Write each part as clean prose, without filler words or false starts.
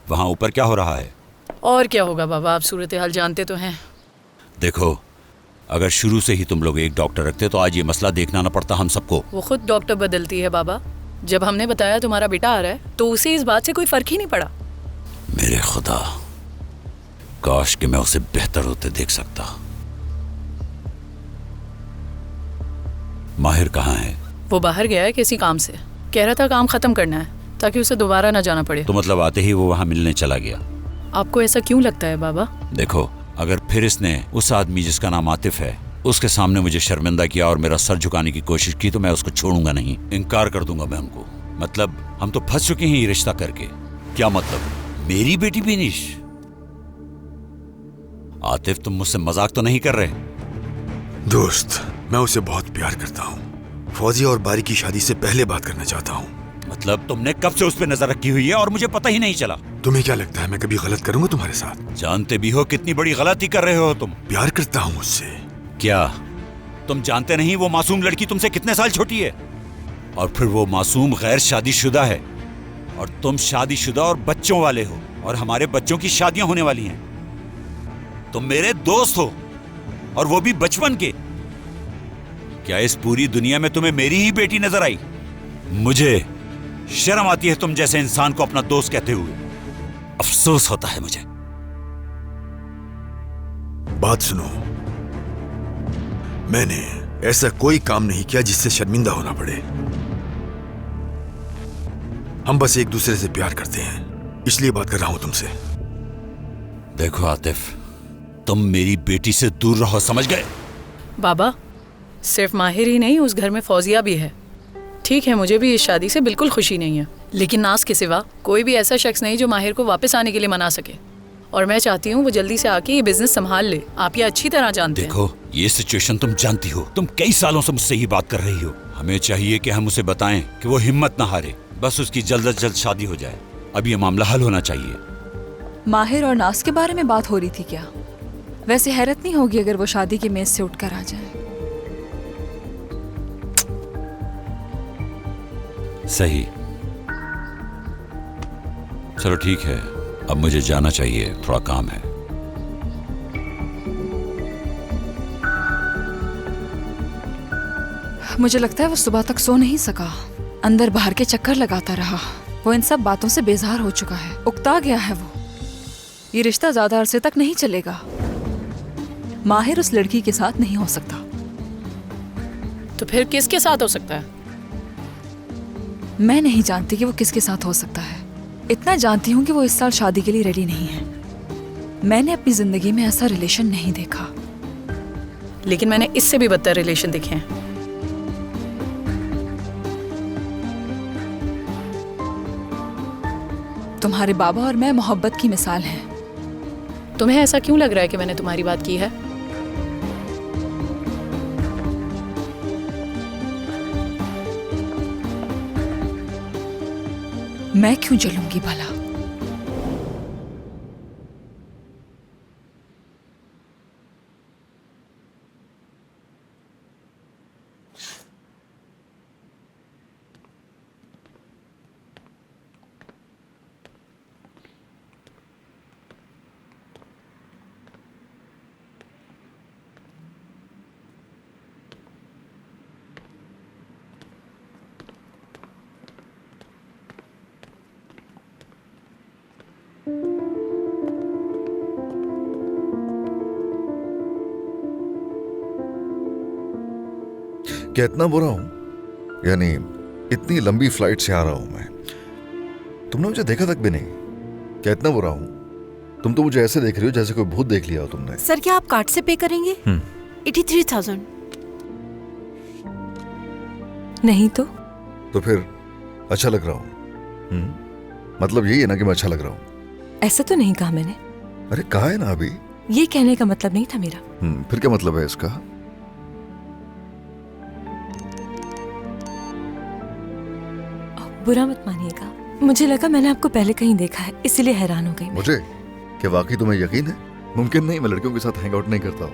वहां ऊपर क्या हो रहा है? और क्या होगा बाबा, आप सूरत हाल जानते तो हैं। देखो, अगर शुरू से ही तुम लोग एक डॉक्टर रखते तो आज ये मसला देखना ना पड़ता हम सबको। वो खुद डॉक्टर बदलती है बाबा। जब हमने बताया तुम्हारा बेटा आ रहा है तो उसे इस बात से कोई फर्क ही नहीं पड़ा। मेरे खुदा, काश कि मैं उसे बेहतर होते देख सकता। माहिर कहाँ है? वो बाहर गया है किसी काम से। कह रहा था काम खत्म करना है ताकि उसे दोबारा ना जाना पड़े। तो मतलब आते ही वो वहां मिलने चला गया? आपको ऐसा क्यों लगता है बाबा? देखो, अगर फिर इसने उस आदमी जिसका नाम आतिफ है उसके सामने मुझे शर्मिंदा किया और मेरा सर झुकाने की कोशिश की तो मैं उसको छोड़ूंगा नहीं, इनकार कर दूंगा मैं उनको। मतलब हम तो फंस चुके हैं ये रिश्ता करके। क्या मतलब? मेरी बेटी बिनिश? आतिफ, तुम मुझसे मजाक तो नहीं कर रहे? दोस्त, मैं उसे बहुत प्यार करता हूँ। फौजिया और बारी की शादी से पहले बात करना चाहता हूँ। मतलब तुमने कब से उस पर नजर रखी हुई है और मुझे पता ही नहीं चला? तुम्हें क्या लगता है मैं कभी गलत करूंगा तुम्हारे साथ? जानते भी हो कितनी बड़ी गलती कर रहे हो तुम। प्यार करता हूँ उससे। क्या तुम जानते नहीं वो मासूम लड़की तुमसे कितने साल छोटी है? और फिर वो मासूम गैर शादीशुदा है और तुम शादीशुदा और बच्चों वाले हो और हमारे बच्चों की शादियां होने वाली हैं। तुम मेरे दोस्त हो और वो भी बचपन के। क्या इस पूरी दुनिया में तुम्हें मेरी ही बेटी नजर आई? मुझे शर्म आती है तुम जैसे इंसान को अपना दोस्त कहते हुए। अफसोस होता है मुझे। बात सुनो, मैंने ऐसा कोई काम नहीं किया जिससे शर्मिंदा होना पड़े। हम बस एक दूसरे से प्यार करते हैं, इसलिए बात कर रहा हूं तुमसे। देखो आतिफ, तुम मेरी बेटी से दूर रहो, समझ गए? बाबा, सिर्फ माहिर ही नहीं, उस घर में फौजिया भी है। ठीक है, मुझे भी इस शादी से बिल्कुल खुशी नहीं है, लेकिन नाज के सिवा कोई भी ऐसा शख्स नहीं जो माहिर को वापस आने के लिए मना सके। और मैं चाहती हूँ वो जल्दी से आके ये बिजनेस संभाल ले। आप ये अच्छी तरह जानते हैं। देखो, ये सिचुएशन तुम जानती हो। तुम कई सालों से मुझसे ही बात कर रही हो। हमें चाहिए कि हम उसे बताएं कि वो हिम्मत ना हारे, बस उसकी जल्द से जल्द शादी हो जाए। अब ये मामला हल होना चाहिए। माहिर और नाज के बारे में बात हो रही थी क्या? वैसे हैरत नहीं होगी अगर वो शादी की मेज से उठकर आ जाए। सही। चलो ठीक है, अब मुझे जाना चाहिए, थोड़ा काम है। मुझे लगता है वो सुबह तक सो नहीं सका, अंदर बाहर के चक्कर लगाता रहा। वो इन सब बातों से बेजार हो चुका है, उकता गया है वो। ये रिश्ता ज्यादा अरसे तक नहीं चलेगा। माहिर उस लड़की के साथ नहीं हो सकता। तो फिर किसके साथ हो सकता है? मैं नहीं जानती कि वो किसके साथ हो सकता है। इतना जानती हूँ कि वो इस साल शादी के लिए रेडी नहीं है। मैंने अपनी जिंदगी में ऐसा रिलेशन नहीं देखा। लेकिन मैंने इससे भी बदतर रिलेशन देखे हैं। तुम्हारे बाबा और मैं मोहब्बत की मिसाल हैं। तुम्हें ऐसा क्यों लग रहा है कि मैंने तुम्हारी बात की है? मैं क्यों जलूंगी भला? क्या इतना बुरा हूं? यानी इतनी लंबी फ्लाइट से आ रहा हूं मैं, तुमने मुझे देखा तक भी नहीं। क्या इतना बुरा हूं? तुम तो मुझे ऐसे देख रही हो जैसे कोई भूत देख लिया हो तुमने। सर, क्या आप कार्ड से पे करेंगे? 83,000। नहीं तो फिर अच्छा लग रहा हूं? मतलब यही है ना कि मैं अच्छा लग रहा हूं? ऐसा तो नहीं कहा मैंने। अरे कहा है ना अभी। ये कहने का मतलब नहीं था मेरा। फिर क्या मतलब है इसका? बुरा मत मानिएगा, मुझे लगा मैंने आपको पहले कहीं देखा है, इसीलिए हैरान हो गई। मुझे क्या वाकई तुम्हें यकीन है? मुमकिन नहीं, मैं लड़कियों के साथ हैंग आउट नहीं करता हूँ।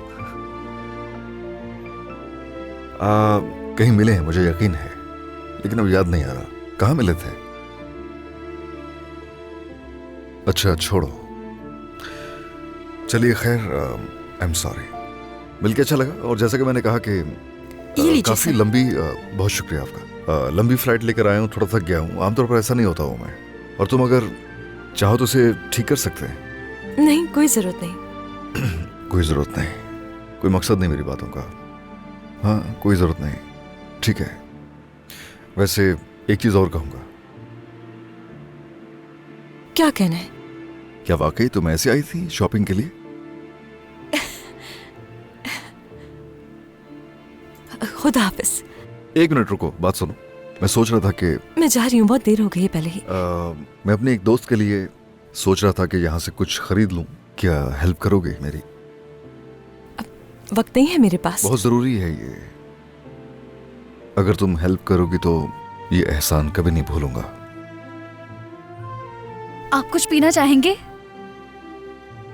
कहीं मिले हैं मुझे यकीन है, लेकिन अब याद नहीं आ रहा। कहाँ मिले थे? अच्छा छोड़ो, चलिए खैर, आई एम सॉरी। मिलके अच्छा लगा, और जैसा कि मैंने कहा कि ये लीजिए काफी सर। लंबी बहुत शुक्रिया आपका। लंबी फ्लाइट लेकर आया हूँ, थोड़ा थक गया हूँ। आमतौर पर ऐसा नहीं होता हूँ मैं, और तुम अगर चाहो तो इसे ठीक कर सकते हैं। नहीं, कोई जरूरत नहीं। कोई जरूरत नहीं, कोई मकसद नहीं मेरी बातों का। हाँ, कोई जरूरत नहीं, ठीक है। वैसे एक चीज और कहूंगा। क्या कहना है? क्या वाकई तुम ऐसे आई थी शॉपिंग के लिए? खुदा हाफिज। एक मिनट रुको, बात सुनो। मैं सोच रहा था कि मैं जा रही हूँ, बहुत देर हो गई है पहले ही। मैं अपने एक दोस्त के लिए सोच रहा था कि यहाँ से कुछ खरीद लूं। क्या हेल्प करोगे मेरी? वक्त नहीं है मेरे पास। बहुत जरूरी है ये। अगर तुम हेल्प करोगी तो ये एहसान कभी नहीं भूलूंगा। आप कुछ पीना चाहेंगे?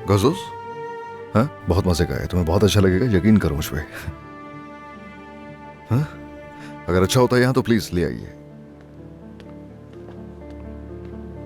गजोस? हाँ, बहुत मजे का है, तुम्हें बहुत अच्छा लगेगा, यकीन करो मुझ पे। हाँ? अगर अच्छा होता है यहाँ तो प्लीज ले आइए।